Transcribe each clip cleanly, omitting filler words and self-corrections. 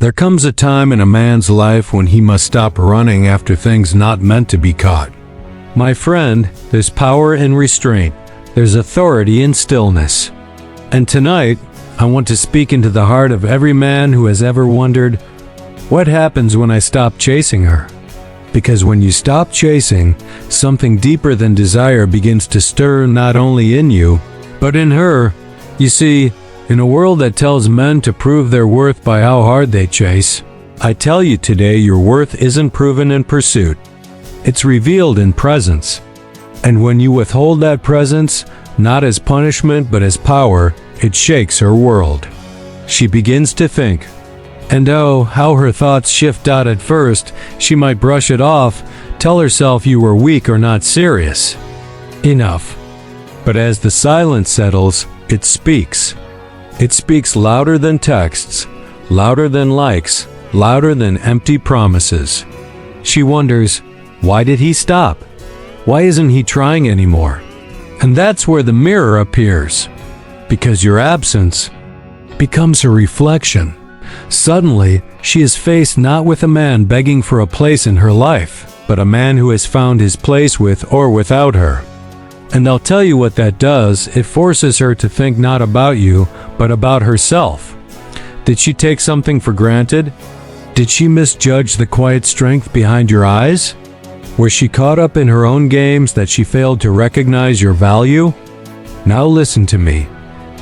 There comes a time in a man's life when he must stop running after things not meant to be caught. My friend, there's power in restraint. There's authority in stillness. And tonight, I want to speak into the heart of every man who has ever wondered, what happens when I stop chasing her? Because when you stop chasing, something deeper than desire begins to stir not only in you, but in her. You see, in a world that tells men to prove their worth by how hard they chase, I tell you today your worth isn't proven in pursuit. It's revealed in presence. And when you withhold that presence, not as punishment but as power, it shakes her world. She begins to think. And oh, how her thoughts shift. At first, she might brush it off, tell herself you were weak or not serious enough. But as the silence settles, it speaks. It speaks louder than texts, louder than likes, louder than empty promises. She wonders, why did he stop? Why isn't he trying anymore? And that's where the mirror appears. Because your absence becomes her reflection. Suddenly, she is faced not with a man begging for a place in her life, but a man who has found his place with or without her. And I'll tell you what that does. It forces her to think not about you, but about herself. Did she take something for granted? Did she misjudge the quiet strength behind your eyes? Was she caught up in her own games that she failed to recognize your value? Now listen to me.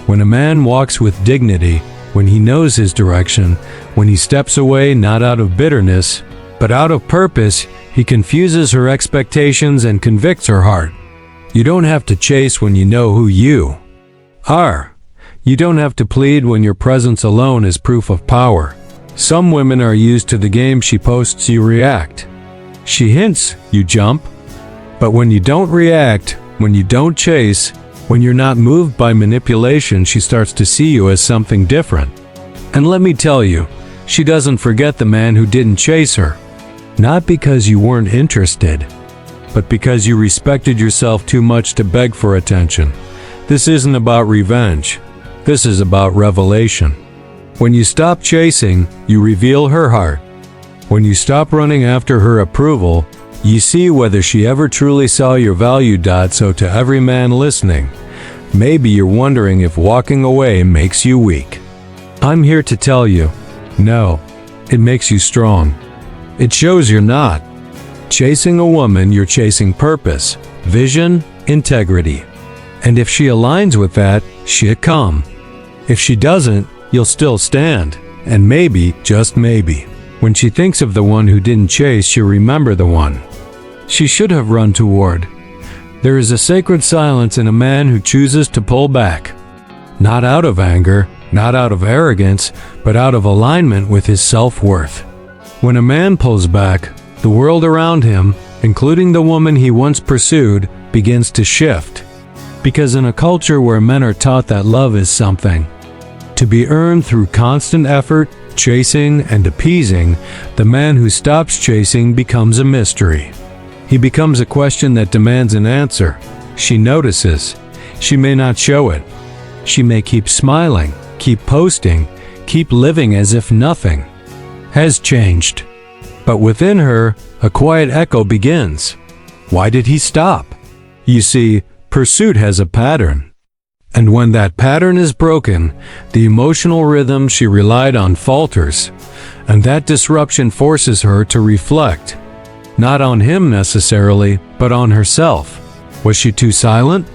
When a man walks with dignity, when he knows his direction, when he steps away not out of bitterness, but out of purpose, he confuses her expectations and convicts her heart. You don't have to chase when you know who you are. You don't have to plead when your presence alone is proof of power. Some women are used to the game. She posts, you react. She hints, you jump. But when you don't react, when you don't chase, when you're not moved by manipulation, she starts to see you as something different. And let me tell you, she doesn't forget the man who didn't chase her. Not because you weren't interested, but because you respected yourself too much to beg for attention. This isn't about revenge. This is about revelation. When you stop chasing, you reveal her heart. When you stop running after her approval, you see whether she ever truly saw your value. So to every man listening, maybe you're wondering if walking away makes you weak. I'm here to tell you, no, it makes you strong. It shows you're not chasing a woman, you're chasing purpose, vision, integrity. And if she aligns with that, she'll come. If she doesn't, you'll still stand. And maybe, just maybe, when she thinks of the one who didn't chase, she'll remember the one she should have run toward. There is a sacred silence in a man who chooses to pull back. Not out of anger, not out of arrogance, but out of alignment with his self-worth. When a man pulls back, the world around him, including the woman he once pursued, begins to shift. Because in a culture where men are taught that love is something to be earned through constant effort, chasing, and appeasing, the man who stops chasing becomes a mystery. He becomes a question that demands an answer. She notices. She may not show it. She may keep smiling, keep posting, keep living as if nothing has changed. But within her, a quiet echo begins. Why did he stop? You see, pursuit has a pattern. And when that pattern is broken, the emotional rhythm she relied on falters, and that disruption forces her to reflect. Not on him necessarily, but on herself. Was she too silent?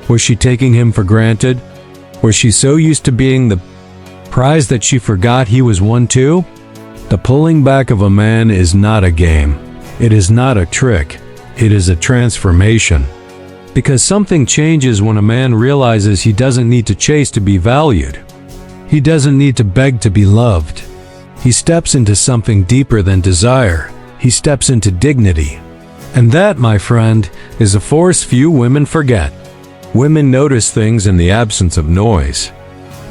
Was she taking him for granted? Was she so used to being the prize that she forgot he was one too? The pulling back of a man is not a game. It is not a trick. It is a transformation. Because something changes when a man realizes he doesn't need to chase to be valued. He doesn't need to beg to be loved. He steps into something deeper than desire. He steps into dignity. And that, my friend, is a force few women forget. Women notice things in the absence of noise.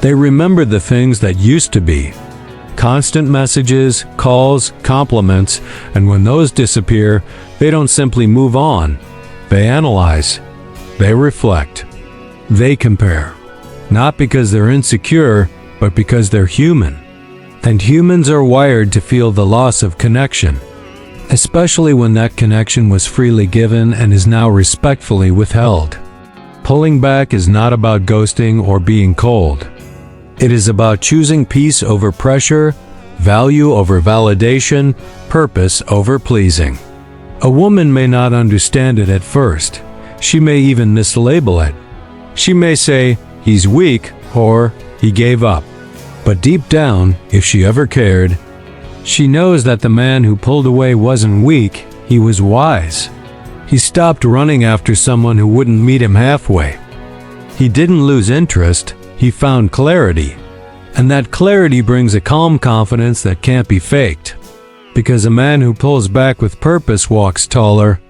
They remember the things that used to be. Constant messages, calls, compliments, and when those disappear, they don't simply move on. They analyze. They reflect. They compare. Not because they're insecure, but because they're human. And humans are wired to feel the loss of connection, especially when that connection was freely given and is now respectfully withheld. Pulling back is not about ghosting or being cold. It is about choosing peace over pressure, value over validation, purpose over pleasing. A woman may not understand it at first. She may even mislabel it. She may say, "He's weak," or "He gave up." But deep down, if she ever cared, she knows that the man who pulled away wasn't weak, he was wise. He stopped running after someone who wouldn't meet him halfway. He didn't lose interest, he found clarity. And that clarity brings a calm confidence that can't be faked. Because a man who pulls back with purpose walks taller.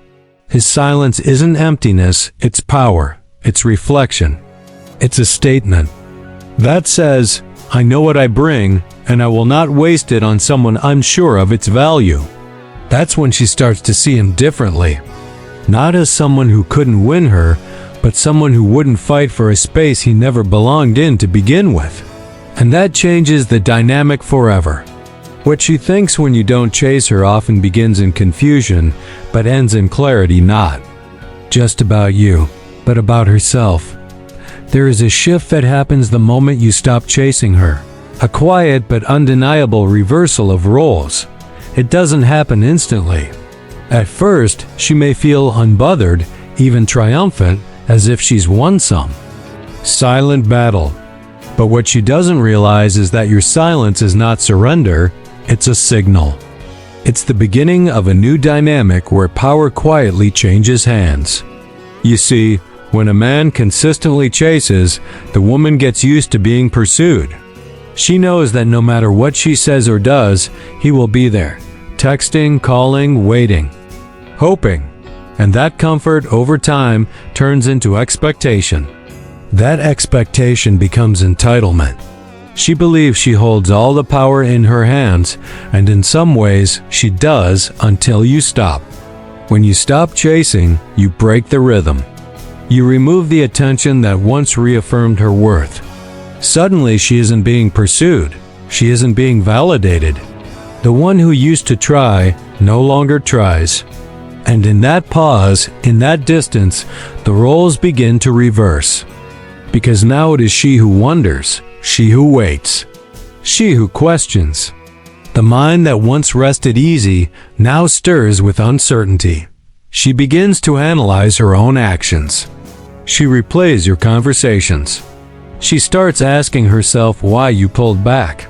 His silence isn't emptiness, it's power, it's reflection. It's a statement that says, "I know what I bring, and I will not waste it on someone unsure of its value." That's when she starts to see him differently. Not as someone who couldn't win her, but someone who wouldn't fight for a space he never belonged in to begin with. And that changes the dynamic forever. What she thinks when you don't chase her often begins in confusion, but ends in clarity, not just about you, but about herself. There is a shift that happens the moment you stop chasing her. A quiet but undeniable reversal of roles. It doesn't happen instantly. At first, she may feel unbothered, even triumphant, as if she's won some silent battle. But what she doesn't realize is that your silence is not surrender, it's a signal. It's the beginning of a new dynamic where power quietly changes hands. You see, when a man consistently chases, the woman gets used to being pursued. She knows that no matter what she says or does, he will be there, texting, calling, waiting, hoping. And that comfort over time turns into expectation. That expectation becomes entitlement. She believes she holds all the power in her hands, and in some ways she does until you stop. When you stop chasing, you break the rhythm. You remove the attention that once reaffirmed her worth. Suddenly she isn't being pursued. She isn't being validated. The one who used to try no longer tries. And in that pause, in that distance, the roles begin to reverse. Because now it is she who wonders, she who waits, she who questions. The mind that once rested easy now stirs with uncertainty. She begins to analyze her own actions. She replays your conversations. She starts asking herself why you pulled back,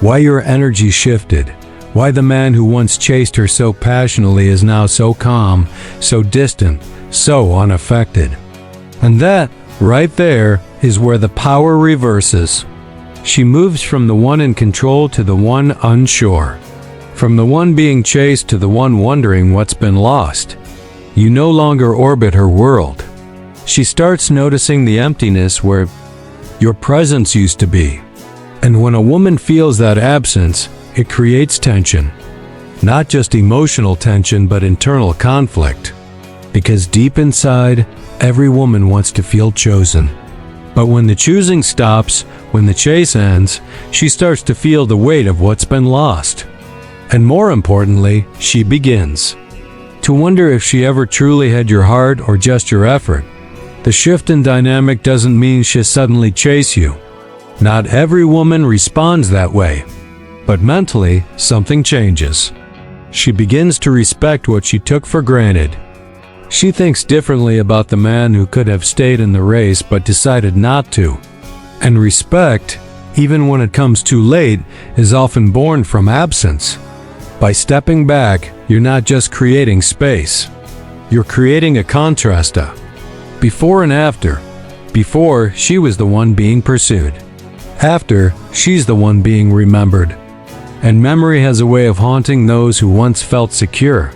why your energy shifted, why the man who once chased her so passionately is now so calm, so distant, so unaffected. And that, right there, is where the power reverses. She moves from the one in control to the one unsure, from the one being chased to the one wondering what's been lost. You no longer orbit her world. She starts noticing the emptiness where your presence used to be. And when a woman feels that absence, it creates tension. Not just emotional tension, but internal conflict. Because deep inside, every woman wants to feel chosen. But when the choosing stops, when the chase ends, she starts to feel the weight of what's been lost. And more importantly, she begins to wonder if she ever truly had your heart or just your effort. The shift in dynamic doesn't mean she'll suddenly chase you. Not every woman responds that way. But mentally, something changes. She begins to respect what she took for granted. She thinks differently about the man who could have stayed in the race but decided not to. And respect, even when it comes too late, is often born from absence. By stepping back, you're not just creating space. You're creating a contrast. Before and after. Before, she was the one being pursued. After, she's the one being remembered. And memory has a way of haunting those who once felt secure.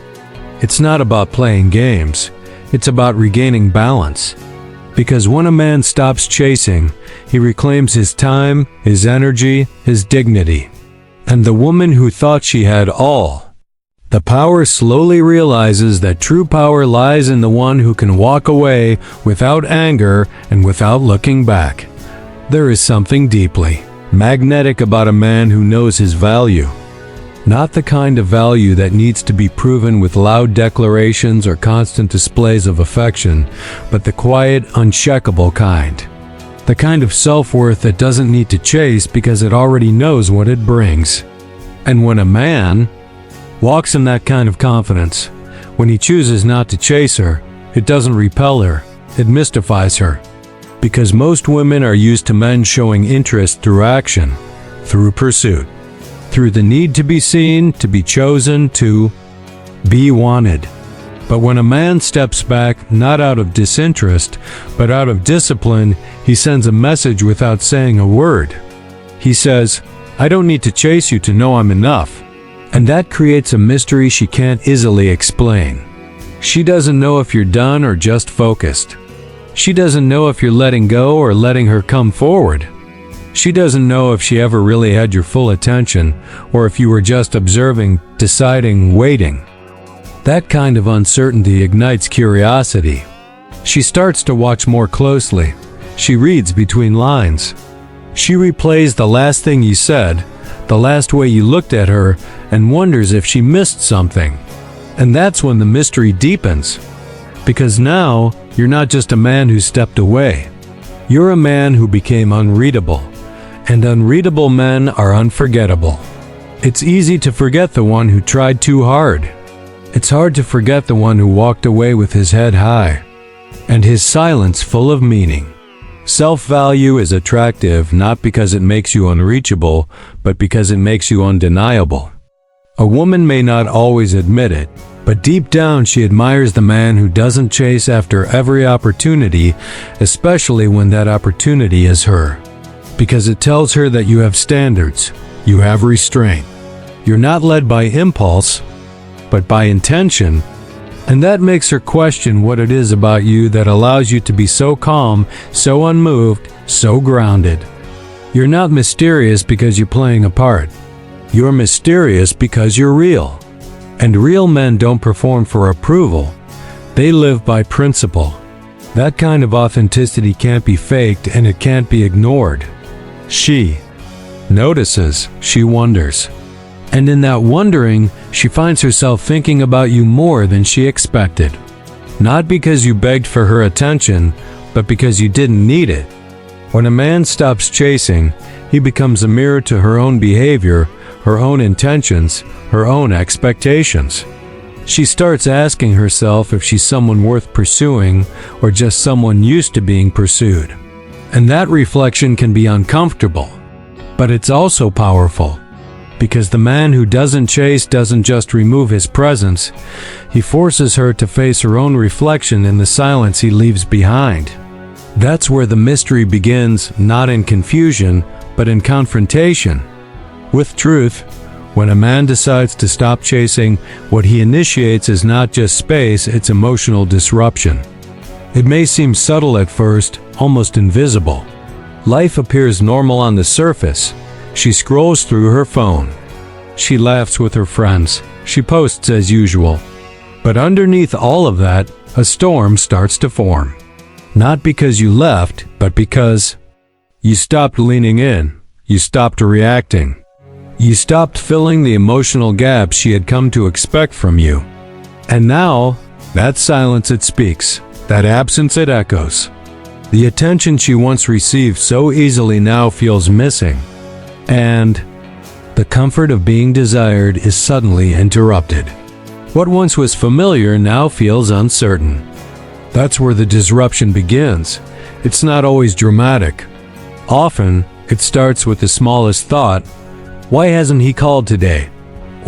It's not about playing games. It's about regaining balance. Because when a man stops chasing, he reclaims his time, his energy, his dignity. And the woman who thought she had all the power slowly realizes that true power lies in the one who can walk away without anger and without looking back. There is something deeply magnetic about a man who knows his value. Not the kind of value that needs to be proven with loud declarations or constant displays of affection, but the quiet, uncheckable kind. The kind of self-worth that doesn't need to chase because it already knows what it brings. And when a man walks in that kind of confidence, when he chooses not to chase her, it doesn't repel her, it mystifies her. Because most women are used to men showing interest through action, through pursuit, through the need to be seen, to be chosen, to be wanted. But when a man steps back, not out of disinterest, but out of discipline, he sends a message without saying a word. He says, "I don't need to chase you to know I'm enough." And that creates a mystery she can't easily explain. She doesn't know if you're done or just focused. She doesn't know if you're letting go or letting her come forward. She doesn't know if she ever really had your full attention, or if you were just observing, deciding, waiting. That kind of uncertainty ignites curiosity. She starts to watch more closely. She reads between lines. She replays the last thing you said, the last way you looked at her, and wonders if she missed something. And that's when the mystery deepens. Because now, you're not just a man who stepped away. You're a man who became unreadable. And unreadable men are unforgettable. It's easy to forget the one who tried too hard. It's hard to forget the one who walked away with his head high, and his silence full of meaning. Self-value is attractive not because it makes you unreachable, but because it makes you undeniable. A woman may not always admit it, but deep down she admires the man who doesn't chase after every opportunity, especially when that opportunity is her. Because it tells her that you have standards, you have restraint. You're not led by impulse, but by intention, and that makes her question what it is about you that allows you to be so calm, so unmoved, so grounded. You're not mysterious because you're playing a part. You're mysterious because you're real. And real men don't perform for approval. They live by principle. That kind of authenticity can't be faked and it can't be ignored. She notices, she wonders. And in that wondering, she finds herself thinking about you more than she expected. Not because you begged for her attention, but because you didn't need it. When a man stops chasing, he becomes a mirror to her own behavior, her own intentions, her own expectations. She starts asking herself if she's someone worth pursuing or just someone used to being pursued. And that reflection can be uncomfortable, but it's also powerful. Because the man who doesn't chase doesn't just remove his presence, he forces her to face her own reflection in the silence he leaves behind. That's where the mystery begins, not in confusion, but in confrontation. With truth, when a man decides to stop chasing, what he initiates is not just space, it's emotional disruption. It may seem subtle at first, almost invisible. Life appears normal on the surface. She scrolls through her phone. She laughs with her friends. She posts as usual. But underneath all of that, a storm starts to form. Not because you left, but because you stopped leaning in. You stopped reacting. You stopped filling the emotional gaps she had come to expect from you. And now, that silence it speaks, that absence it echoes. The attention she once received so easily now feels missing. And the comfort of being desired is suddenly interrupted. What once was familiar now feels uncertain. That's where the disruption begins. It's not always dramatic. Often, it starts with the smallest thought. Why hasn't he called today?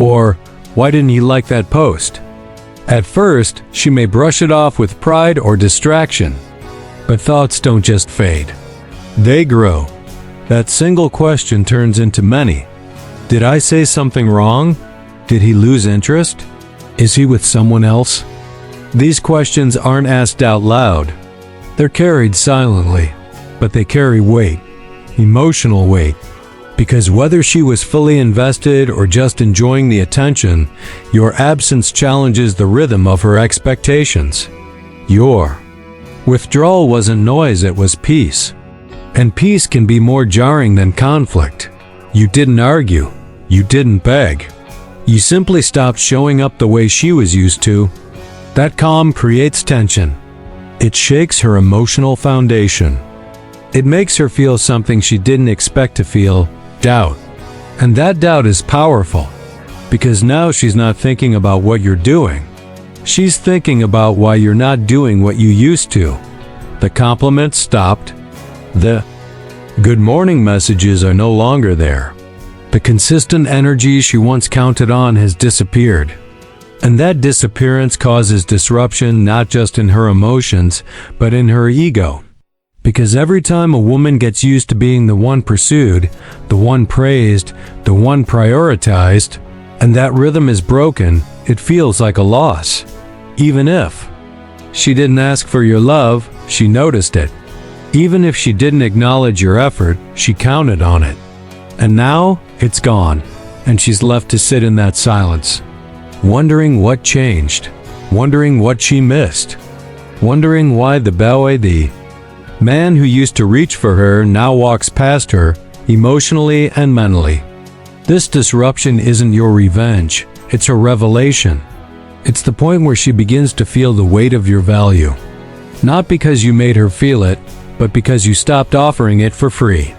Or, why didn't he like that post? At first, she may brush it off with pride or distraction. But thoughts don't just fade. They grow. That single question turns into many. Did I say something wrong? Did he lose interest? Is he with someone else? These questions aren't asked out loud. They're carried silently, but they carry weight, emotional weight. Because whether she was fully invested or just enjoying the attention, your absence challenges the rhythm of her expectations. Your withdrawal wasn't noise, it was peace. And peace can be more jarring than conflict. You didn't argue. You didn't beg. You simply stopped showing up the way she was used to. That calm creates tension. It shakes her emotional foundation. It makes her feel something she didn't expect to feel, doubt. And that doubt is powerful, because now she's not thinking about what you're doing. She's thinking about why you're not doing what you used to. The compliments stopped. The good morning messages are no longer there. The consistent energy she once counted on has disappeared. And that disappearance causes disruption not just in her emotions, but in her ego. Because every time a woman gets used to being the one pursued, the one praised, the one prioritized, and that rhythm is broken, it feels like a loss. Even if she didn't ask for your love, she noticed it. Even if she didn't acknowledge your effort, she counted on it. And now, it's gone, and she's left to sit in that silence, wondering what changed, wondering what she missed, wondering why the man who used to reach for her now walks past her, emotionally and mentally. This disruption isn't your revenge, it's a revelation. It's the point where she begins to feel the weight of your value. Not because you made her feel it, but because you stopped offering it for free.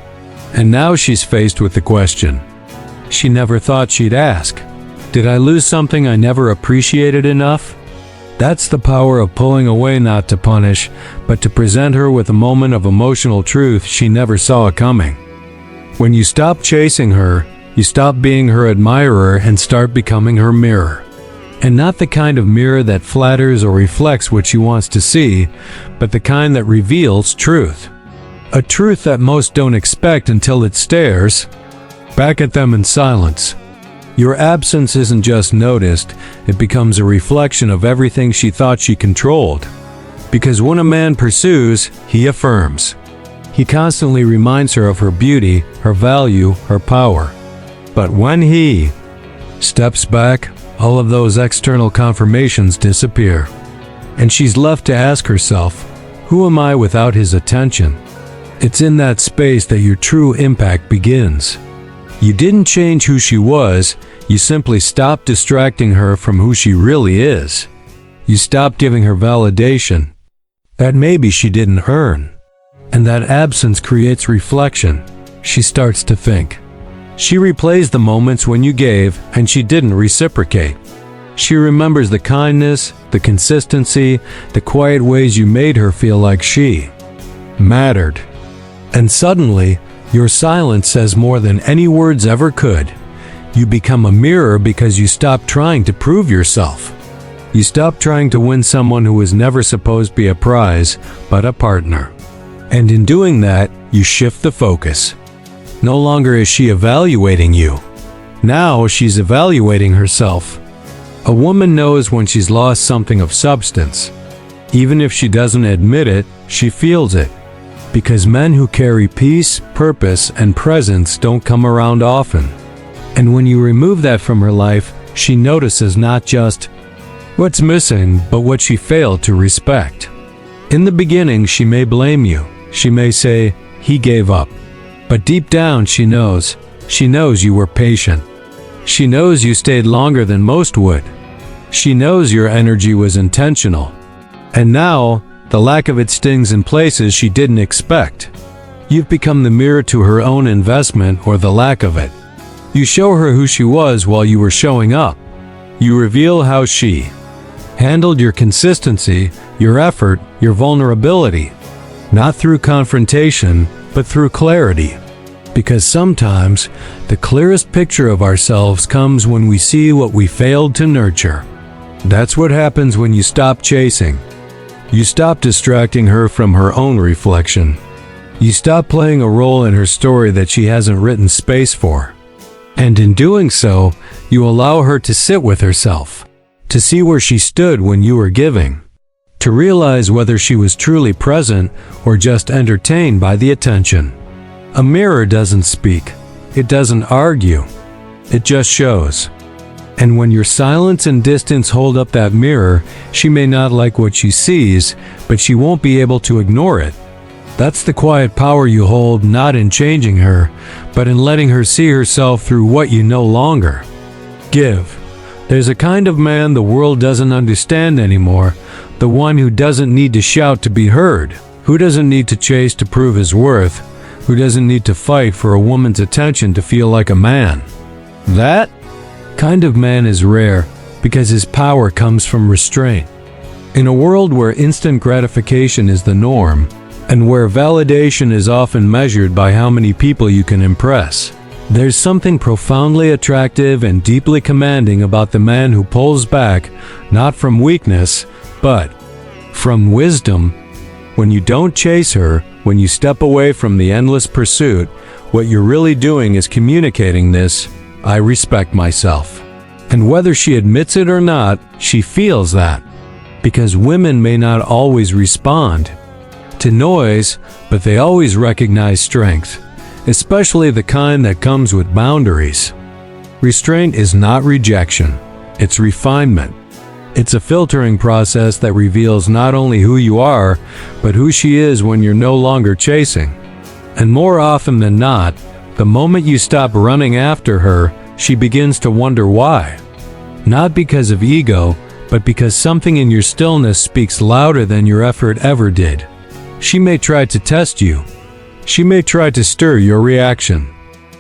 And now she's faced with the question she never thought she'd ask. Did I lose something I never appreciated enough? That's the power of pulling away, not to punish, but to present her with a moment of emotional truth she never saw coming. When you stop chasing her, you stop being her admirer and start becoming her mirror. And not the kind of mirror that flatters or reflects what she wants to see, but the kind that reveals truth. A truth that most don't expect until it stares back at them in silence. Your absence isn't just noticed, it becomes a reflection of everything she thought she controlled. Because when a man pursues, he affirms. He constantly reminds her of her beauty, her value, her power. But when he steps back, all of those external confirmations disappear. And she's left to ask herself, who am I without his attention? It's in that space that your true impact begins. You didn't change who she was, you simply stopped distracting her from who she really is. You stopped giving her validation that maybe she didn't earn. And that absence creates reflection. She starts to think. She replays the moments when you gave and she didn't reciprocate. She remembers the kindness, the consistency, the quiet ways you made her feel like she mattered. And suddenly, your silence says more than any words ever could. You become a mirror because you stop trying to prove yourself. You stop trying to win someone who was never supposed to be a prize, but a partner. And in doing that, you shift the focus. No longer is she evaluating you. Now she's evaluating herself. A woman knows when she's lost something of substance. Even if she doesn't admit it, she feels it. Because men who carry peace, purpose, and presence don't come around often. And when you remove that from her life, she notices not just what's missing, but what she failed to respect. In the beginning, she may blame you. She may say, he gave up. But deep down, she knows you were patient. She knows you stayed longer than most would. She knows your energy was intentional. And now, the lack of it stings in places she didn't expect. You've become the mirror to her own investment or the lack of it. You show her who she was while you were showing up. You reveal how she handled your consistency, your effort, your vulnerability. Not through confrontation, but through clarity. Because sometimes, the clearest picture of ourselves comes when we see what we failed to nurture. That's what happens when you stop chasing. You stop distracting her from her own reflection. You stop playing a role in her story that she hasn't written space for. And in doing so, you allow her to sit with herself, to see where she stood when you were giving, to realize whether she was truly present or just entertained by the attention. A mirror doesn't speak. It doesn't argue. It just shows. And when your silence and distance hold up that mirror, she may not like what she sees, but she won't be able to ignore it. That's the quiet power you hold, not in changing her, but in letting her see herself through what you no longer give. There's a kind of man the world doesn't understand anymore, the one who doesn't need to shout to be heard, who doesn't need to chase to prove his worth, who doesn't need to fight for a woman's attention to feel like a man. That kind of man is rare because his power comes from restraint. In a world where instant gratification is the norm, and where validation is often measured by how many people you can impress, there's something profoundly attractive and deeply commanding about the man who pulls back, not from weakness, but from wisdom. When you don't chase her, when you step away from the endless pursuit, what you're really doing is communicating this: I respect myself. And whether she admits it or not, she feels that. Because women may not always respond to noise, but they always recognize strength, especially the kind that comes with boundaries. Restraint is not rejection, it's refinement. It's a filtering process that reveals not only who you are, but who she is when you're no longer chasing. And more often than not, the moment you stop running after her, she begins to wonder why. Not because of ego, but because something in your stillness speaks louder than your effort ever did. She may try to test you. She may try to stir your reaction.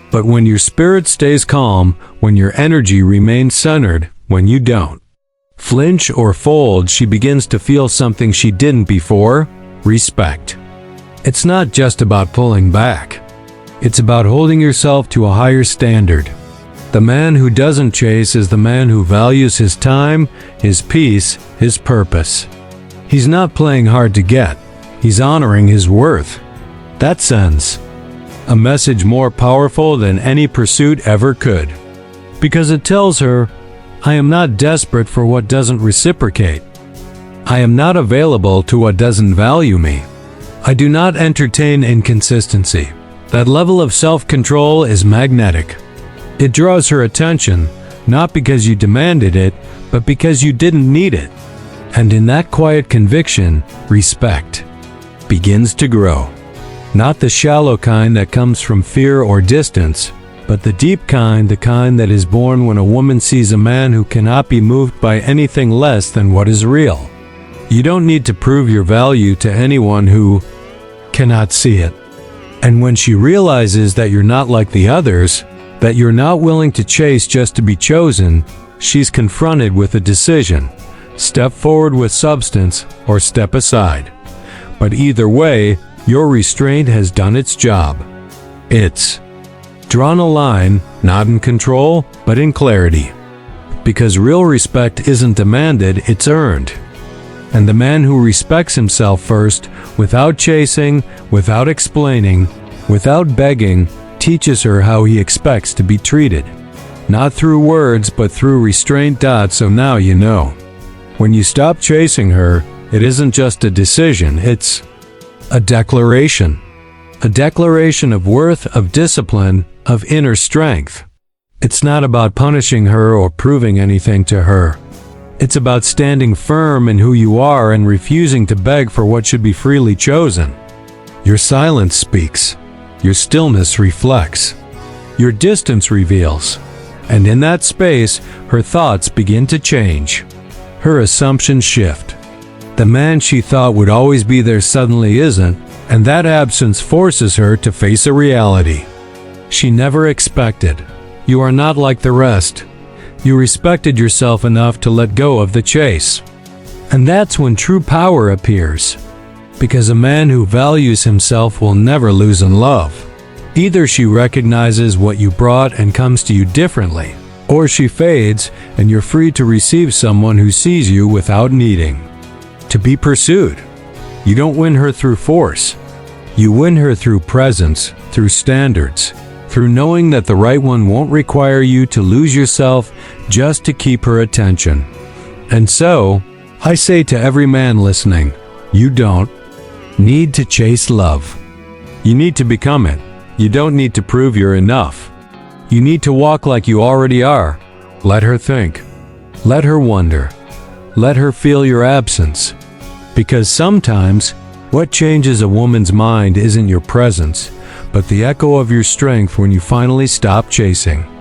But when your spirit stays calm, when your energy remains centered, when you don't flinch or fold, she begins to feel something she didn't before: respect. It's not just about pulling back. It's about holding yourself to a higher standard. The man who doesn't chase is the man who values his time, his peace, his purpose. He's not playing hard to get. He's honoring his worth. That sends a message more powerful than any pursuit ever could. Because it tells her, I am not desperate for what doesn't reciprocate. I am not available to what doesn't value me. I do not entertain inconsistency. That level of self-control is magnetic. It draws her attention, not because you demanded it, but because you didn't need it. And in that quiet conviction, respect begins to grow. Not the shallow kind that comes from fear or distance, but the deep kind, the kind that is born when a woman sees a man who cannot be moved by anything less than what is real. You don't need to prove your value to anyone who cannot see it. And when she realizes that you're not like the others, that you're not willing to chase just to be chosen, she's confronted with a decision: step forward with substance or step aside. But either way, your restraint has done its job. It's drawn a line, not in control, but in clarity. Because real respect isn't demanded, it's earned. And the man who respects himself first, without chasing, without explaining, without begging, teaches her how he expects to be treated. Not through words, but through restraint. So now you know. When you stop chasing her, it isn't just a decision, it's a declaration. A declaration of worth, of discipline, of inner strength. It's not about punishing her or proving anything to her. It's about standing firm in who you are and refusing to beg for what should be freely chosen. Your silence speaks. Your stillness reflects. Your distance reveals. And in that space, her thoughts begin to change. Her assumptions shift. The man she thought would always be there suddenly isn't, and that absence forces her to face a reality she never expected. You are not like the rest. You respected yourself enough to let go of the chase. And that's when true power appears. Because a man who values himself will never lose in love. Either she recognizes what you brought and comes to you differently, or she fades and you're free to receive someone who sees you without needing to be pursued. You don't win her through force. You win her through presence, through standards, through knowing that the right one won't require you to lose yourself just to keep her attention. And so, I say to every man listening, you don't need to chase love. You need to become it. You don't need to prove you're enough. You need to walk like you already are. Let her think. Let her wonder. Let her feel your absence. Because sometimes, What changes a woman's mind isn't your presence, but the echo of your strength when you finally stop chasing.